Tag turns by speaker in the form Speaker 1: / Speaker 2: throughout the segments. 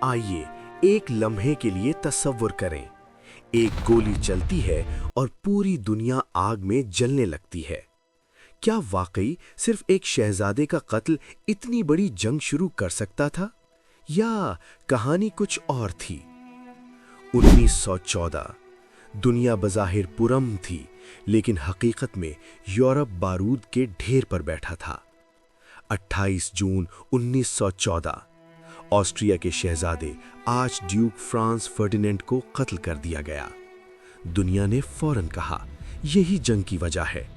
Speaker 1: आइए एक लम्हे के लिए तसव्वुर करें, एक गोली चलती है और पूरी दुनिया आग में जलने लगती है। क्या वाकई सिर्फ एक शहजादे का कत्ल इतनी बड़ी जंग शुरू कर सकता था, या कहानी कुछ और थी? 1914 दुनिया बज़ाहिर पुरअमन थी, लेकिन हकीकत में यूरोप बारूद के ढेर पर बैठा था। 28 जून 1914 ऑस्ट्रिया के शहजादे आर्च ड्यूक फ्रांस फर्डिनेंड को कत्ल कर दिया गया। दुनिया ने फौरन कहा यही जंग की वजह है,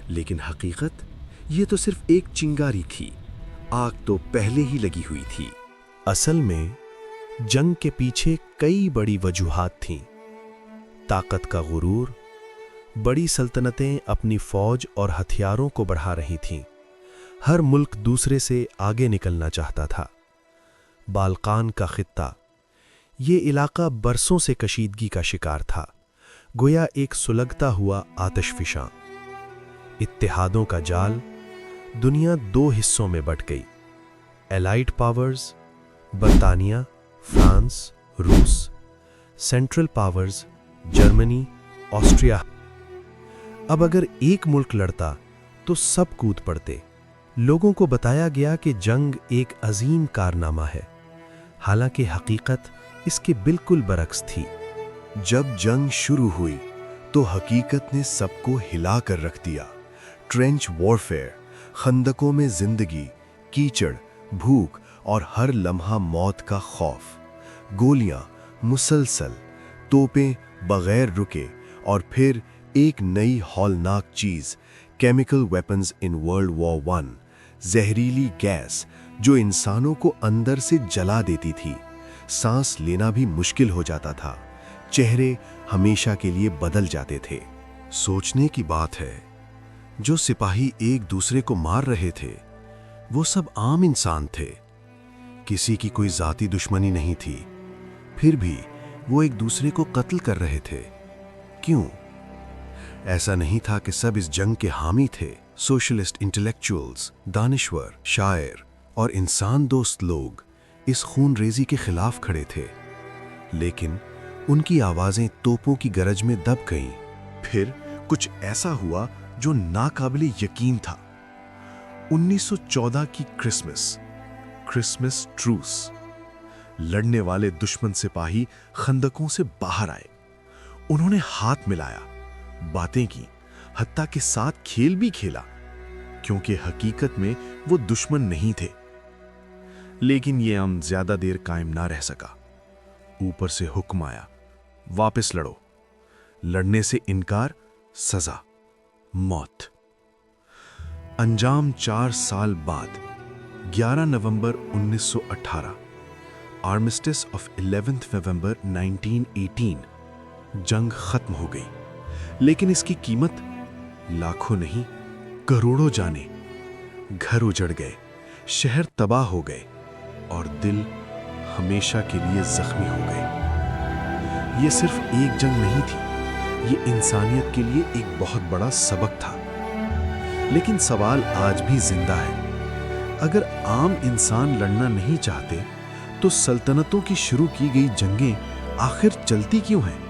Speaker 1: लेकिन हकीकत ये तो सिर्फ एक चिंगारी थी, आग तो पहले ही लगी हुई थी।
Speaker 2: असल में जंग के पीछे कई बड़ी वजूहात थीं। ताकत का गुरूर, बड़ी सल्तनतें अपनी फौज और हथियारों को बढ़ा रही थीं। हर मुल्क दूसरे से आगे निकलना चाहता था। बाल्कान का खित्ता, ये इलाका बरसों से कशीदगी का शिकार था, गोया एक सुलगता हुआ आतिशफिशां। इत्तेहादों का जाल, दुनिया दो हिस्सों में बंट गई। एलाइड पावर्स, बर्तानिया, फ्रांस, रूस, सेंट्रल पावर्स, जर्मनी, ऑस्ट्रिया। अब अगर एक मुल्क लड़ता तो सब कूद पड़ते। लोगों को बताया गया कि जंग एक अजीम कारनामा है, हालांकि हकीकत इसके बिल्कुल बरक्स थी।
Speaker 3: जब जंग शुरू हुई तो हकीकत ने सबको हिला कर रख दिया। ट्रेंच वॉरफेयर, खंदकों में जिंदगी, कीचड़, भूख और हर लम्हा मौत का खौफ। गोलियां मुसलसल, तोपें बगैर रुके, और फिर एक नई हौलनाक चीज, chemical weapons in world war 1, जहरीली गैस जो इंसानों को अंदर से जला देती थी। सांस लेना भी मुश्किल हो जाता था। चेहरे हमेशा के लिए बदल जाते थे। सोचने की बात है, जो सिपाही एक दूसरे को मार रहे थे वो सब आम इंसान थे। किसी की कोई जाती दुश्मनी नहीं थी, फिर भी वो एक दूसरे को कत्ल कर रहे थे। क्यों? ऐसा नहीं था कि सब इस जंग के हामी थे। सोशलिस्ट इंटेलेक्चुअल्स, दानिश्वर, शायर और इंसान दोस्त लोग इस खूनरेजी के खिलाफ खड़े थे, लेकिन उनकी आवाजें तोपों की गरज में दब गईं। फिर कुछ ऐसा हुआ जो नाकाबिले यकीन था। 1914 की क्रिसमस ट्रूस। लड़ने वाले दुश्मन सिपाही खंदकों से बाहर आए। उन्होंने हाथ मिलाया, बातें की, हत्ता के साथ खेल भी खेला, क्योंकि हकीकत में वो दुश्मन नहीं थे। लेकिन ये अमन ज्यादा देर कायम ना रह सका। ऊपर से हुक्म आया, वापस लड़ो। लड़ने से इनकार, सजा मौत। अंजाम 4 साल बाद 11 नवंबर 1918, आर्मिस्टिस ऑफ 11 नवंबर 1918, जंग खत्म हो गई। लेकिन इसकी कीमत लाखों नहीं, करोड़ों जाने। घर उजड़ गए, शहर तबाह हो गए, और दिल हमेशा के लिए जख्मी हो गए। ये सिर्फ एक जंग नहीं थी, ये इंसानियत के लिए एक बहुत बड़ा सबक था। लेकिन सवाल आज भी जिंदा है। अगर आम इंसान लड़ना नहीं चाहते तो सल्तनतों की शुरू की गई जंगें आखिर चलती क्यों हैं?